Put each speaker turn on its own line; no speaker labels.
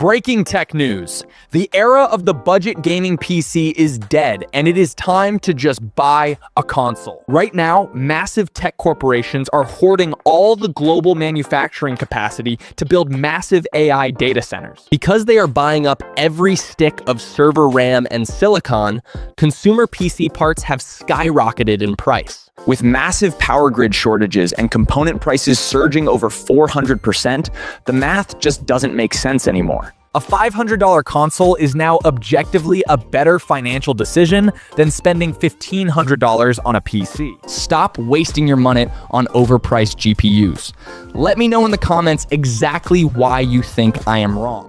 Breaking tech news. The era of the budget gaming PC is dead, and it is time to just buy a console. Right now, massive tech corporations are hoarding all the global manufacturing capacity to build massive AI data centers. Because they are buying up every stick of server RAM and silicon, consumer PC parts have skyrocketed in price. With massive power grid shortages and component prices surging over 400%, the math just doesn't make sense anymore. A $500 console is now objectively a better financial decision than spending $1,500 on a PC. Stop wasting your money on overpriced GPUs. Let me know in the comments exactly why you think I am wrong.